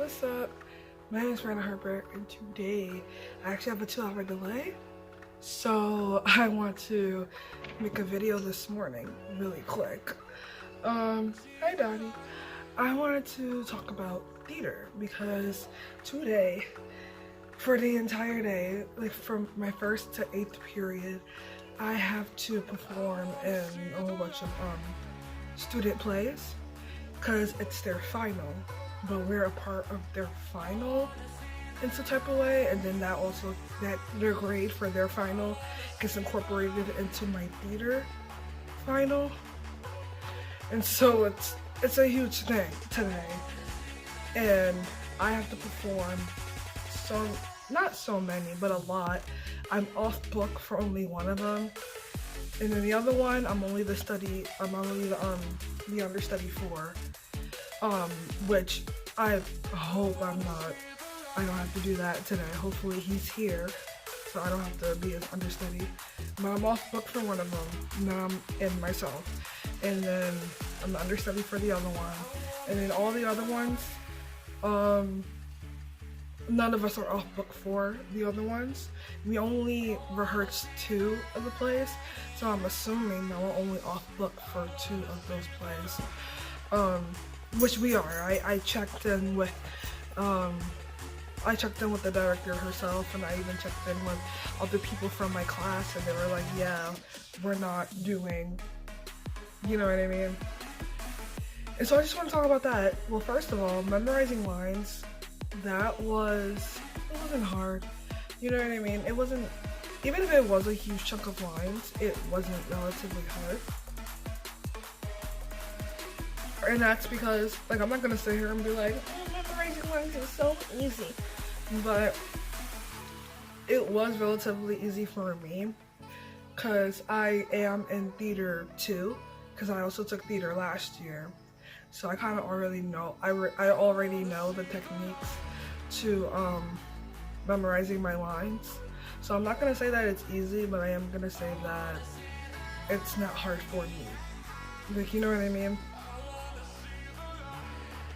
what's up? My name is briana.harper, and today I actually have a 2-hour delay. So I want to make a video this morning really quick. Hi Donnie. I wanted to talk about theater because today, for the entire day, like from my 1st to 8th period, I have to perform in a whole bunch of student plays because it's their final, but we're a part of their final in some type of way, and then that their grade for their final gets incorporated into my theater final, and so it's a huge thing today, and I have to perform not so many, but a lot. I'm off book for only one of them, and then the other one I'm only the understudy for, which I hope I don't have to do that today. Hopefully he's here, so I don't have to be an understudy. But I'm off book for one of them, now I'm in myself, and then I'm the understudy for the other one, and then all the other ones, none of us are off book for the other ones. We only rehearsed 2 of the plays, so I'm assuming that we're only off book for 2 of those plays, which we are. I checked in with the director herself, and I even checked in with other people from my class, and they were like, yeah, we're not doing, you know what I mean? And so I just want to talk about that. Well, first of all, memorizing lines, it wasn't hard, you know what I mean? It wasn't, even if it was a huge chunk of lines, it wasn't relatively hard. And that's because, like, I'm not gonna sit here and be like, oh, memorizing lines is so easy, but it was relatively easy for me because I am in theater too, because I also took theater last year, so I kind of already know, I already know the techniques to memorizing my lines. So I'm not gonna say that it's easy, but I am gonna say that it's not hard for me, like, you know what I mean?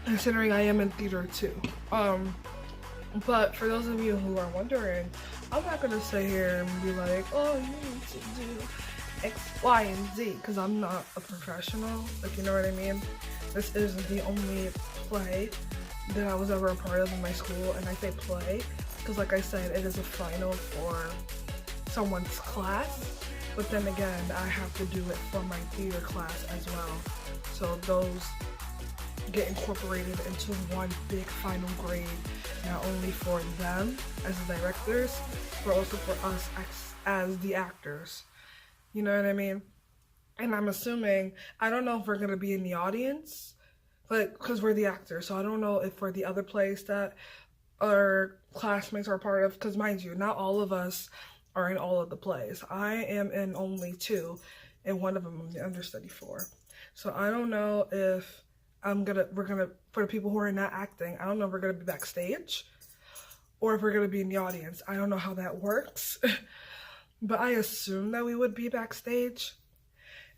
Considering I am in theater too. But for those of you who are wondering, I'm not gonna sit here and be like, oh, you need to do X, Y, and Z, because I'm not a professional, like, you know what I mean? This is the only play that I was ever a part of in my school, and I say play because, like I said, it is a final for someone's class, but then again, I have to do it for my theater class as well. So those get incorporated into one big final grade, not only for them as the directors, but also for us as the actors. You know what I mean? And I'm assuming, I don't know if we're gonna be in the audience, like, because we're the actors, so I don't know if for the other plays that our classmates are a part of, because mind you, not all of us are in all of the plays. I am in only 2, and one of them I'm the understudy for. So I don't know if for the people who are not acting, I don't know if we're gonna be backstage or if we're gonna be in the audience. I don't know how that works, but I assume that we would be backstage.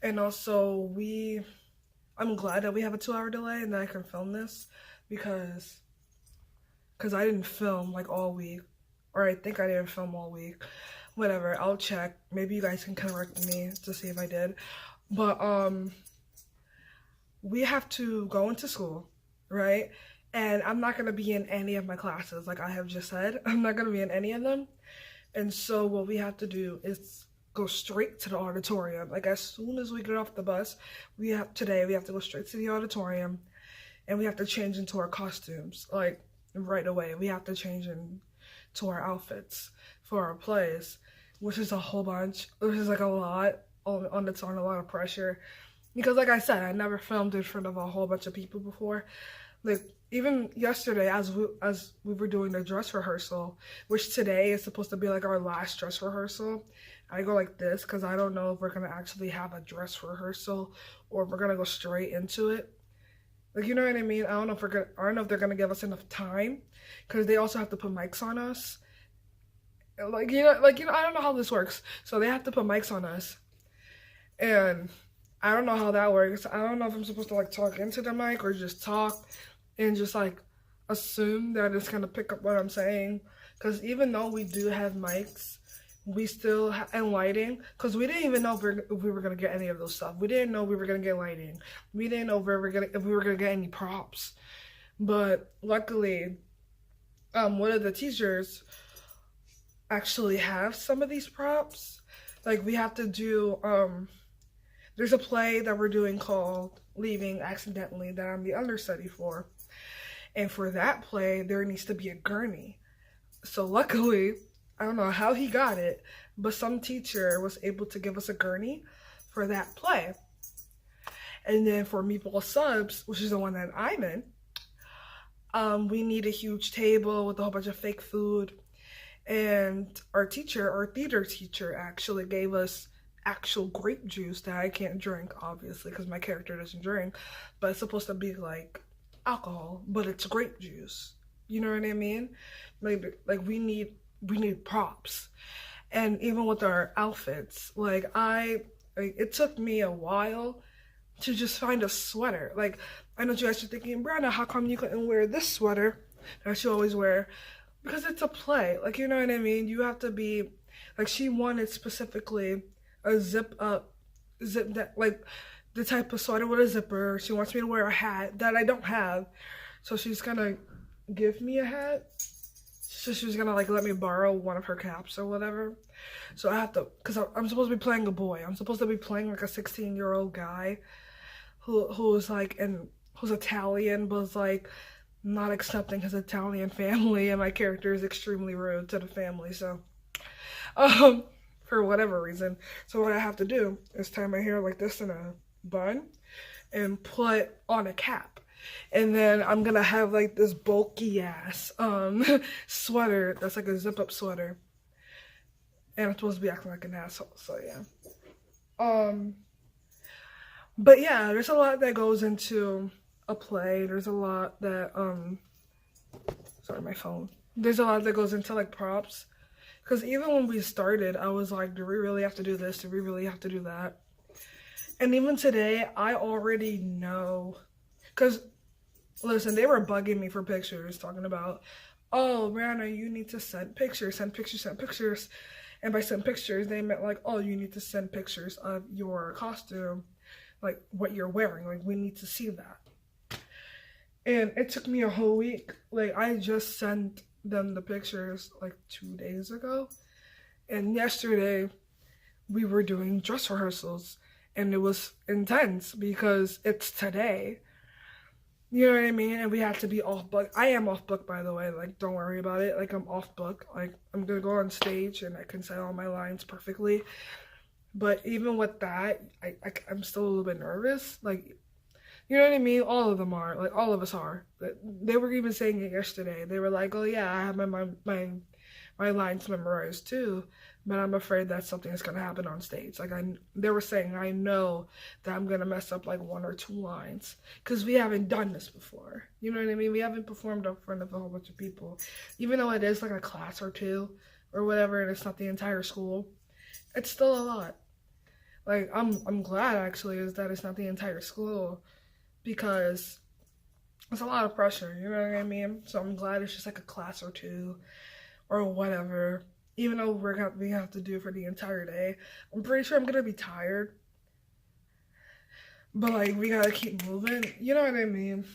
And also, I'm glad that we have a 2-hour delay and that I can film this because I didn't film like all week, or I think I didn't film all week. Whatever, I'll check. Maybe you guys can correct me to see if I did. But we have to go into school, right? And I'm not gonna be in any of my classes, like I have just said. I'm not gonna be in any of them. And so what we have to do is go straight to the auditorium. Like, as soon as we get off the bus, we have to go straight to the auditorium, and we have to change into our costumes, like, right away. We have to change into our outfits for our plays, which is a whole bunch, which is like a lot on its own, a lot of pressure. Because, like I said, I never filmed in front of a whole bunch of people before. Like, even yesterday, as we were doing the dress rehearsal, which today is supposed to be like our last dress rehearsal, I go like this because I don't know if we're gonna actually have a dress rehearsal or if we're gonna go straight into it. Like, you know what I mean? I don't know if they're gonna give us enough time because they also have to put mics on us. Like, you know, I don't know how this works. So they have to put mics on us, and I don't know how that works. I don't know if I'm supposed to, like, talk into the mic or just talk and just, like, assume that it's gonna pick up what I'm saying, because even though we do have mics, we still and lighting, because we didn't even know if we were gonna get any of those stuff. We didn't know we were gonna get lighting. We didn't know if we were gonna get any props. But luckily, one of the teachers actually have some of these props. Like we have to do there's a play that we're doing called Leaving Accidentally that I'm the understudy for. And for that play, there needs to be a gurney. So luckily, I don't know how he got it, but some teacher was able to give us a gurney for that play. And then for Meatball Subs, which is the one that I'm in, we need a huge table with a whole bunch of fake food. And our theater teacher actually gave us actual grape juice that I can't drink, obviously, because my character doesn't drink, but it's supposed to be like alcohol, but it's grape juice. You know what I mean? Like we need props. And even with our outfits, it took me a while to just find a sweater. Like, I know you guys are thinking, Brianna, how come you couldn't wear this sweater that you always wear? Because it's a play. Like, you know what I mean? You have to be, like, she wanted specifically a zip that, like, the type of sweater with a zipper. She wants me to wear a hat that I don't have. So she's gonna give me a hat. So she's gonna, like, let me borrow one of her caps or whatever. So I have to, because I'm supposed to be playing a boy. I'm supposed to be playing, like, a 16-year-old guy who's, like, who's Italian, but is, like, not accepting his Italian family, and my character is extremely rude to the family, so for whatever reason. So what I have to do is tie my hair like this in a bun and put on a cap, and then I'm gonna have like this bulky ass sweater that's like a zip-up sweater, and I'm supposed to be acting like an asshole, so yeah. But yeah, there's a lot that goes into a play. There's a lot that sorry, my phone. There's a lot that goes into like props, because even when we started, I was like, do we really have to do this? Do we really have to do that? And even today, I already know, because listen, they were bugging me for pictures, talking about, oh, Brianna, you need to send pictures. And by send pictures, they meant like, oh, you need to send pictures of your costume, like what you're wearing. Like, we need to see that. And it took me a whole week. Like, I just sent them the pictures like 2 days ago. And yesterday, we were doing dress rehearsals. And it was intense because it's today. You know what I mean? And we had to be off book. I am off book, by the way. Like, don't worry about it. Like, I'm off book. Like, I'm gonna go on stage and I can say all my lines perfectly. But even with that, I'm still a little bit nervous. Like, you know what I mean? All of them are. Like, all of us are. They were even saying it yesterday. They were like, oh yeah, I have my lines memorized too, but I'm afraid that something is going to happen on stage. Like, they were saying, I know that I'm going to mess up like 1 or 2 lines, because we haven't done this before. You know what I mean? We haven't performed in front of a whole bunch of people. Even though it is like a class or 2 or whatever, and it's not the entire school, it's still a lot. Like, I'm glad actually is that it's not the entire school, because it's a lot of pressure, you know what I mean? So I'm glad it's just like a class or 2 or whatever, even though we have to do it for the entire day. I'm pretty sure I'm gonna be tired, but like, we gotta keep moving, you know what I mean?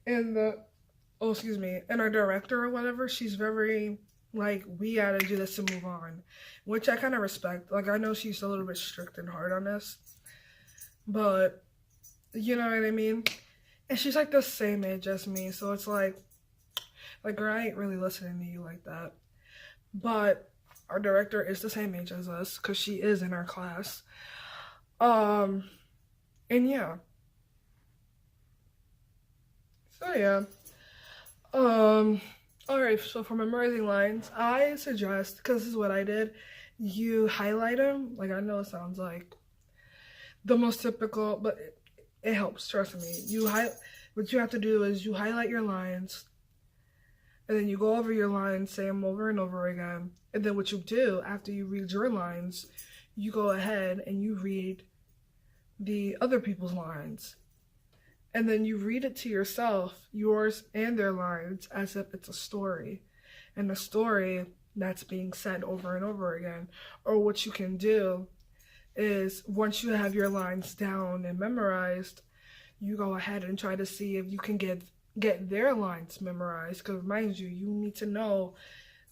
And and our director or whatever, she's very like, we gotta do this to move on, which I kind of respect. Like, I know she's a little bit strict and hard on this, but you know what I mean? And she's like the same age as me, so it's like, girl, I ain't really listening to you like that. But our director is the same age as us, because she is in our class. And yeah. So yeah. Alright, so for memorizing lines, I suggest, because this is what I did, you highlight them. Like, I know it sounds like the most typical, but it helps, trust me. What you have to do is you highlight your lines, and then you go over your lines, say them over and over again. And then what you do after you read your lines, you go ahead and you read the other people's lines. and then you read it to yourself, yours and their lines, as if it's a story, and a story that's being said over and over again. Or what you can do is, once you have your lines down and memorized, you go ahead and try to see if you can get their lines memorized. Because mind you need to know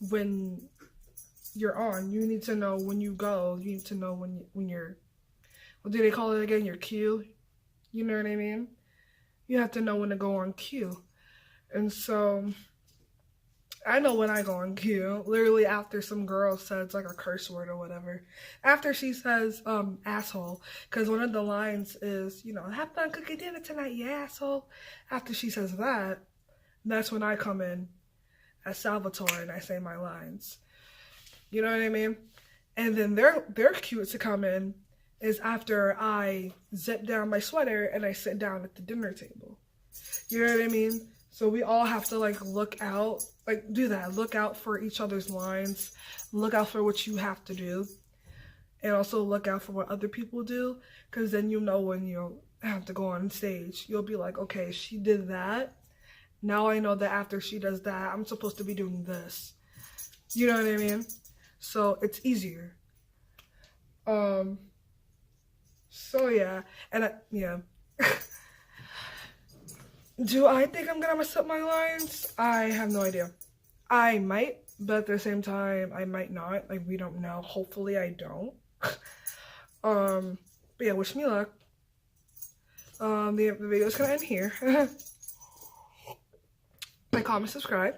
when you're on, you need to know when you go, you need to know when you're, what do they call it again, your cue, you know what I mean? You have to know when to go on cue. And so I know when I go on cue, literally after some girl says like a curse word or whatever. After she says, asshole, because one of the lines is, you know, have fun cooking dinner tonight, you asshole. After she says that, that's when I come in as Salvatore and I say my lines. You know what I mean? And then their cue to come in is after I zip down my sweater and I sit down at the dinner table. You know what I mean? So we all have to like look out, like do that. Look out for each other's lines. Look out for what you have to do. And also look out for what other people do. Because then you know when you have to go on stage. You'll be like, okay, she did that. Now I know that after she does that, I'm supposed to be doing this. You know what I mean? So it's easier. So yeah. And yeah. Do I think I'm gonna mess up my lines? I have no idea. I might, but at the same time, I might not. Like, we don't know. Hopefully I don't. But yeah, wish me luck. The video's gonna end here. Like, comment, subscribe.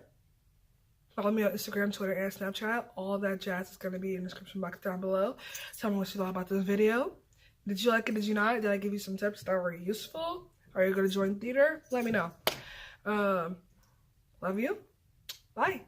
Follow me on Instagram, Twitter, and Snapchat. All that jazz is gonna be in the description box down below. Tell me what you thought about this video. Did you like it? Did you not? Did I give you some tips that were useful? Are you gonna join theater? Let me know. Love you. Bye.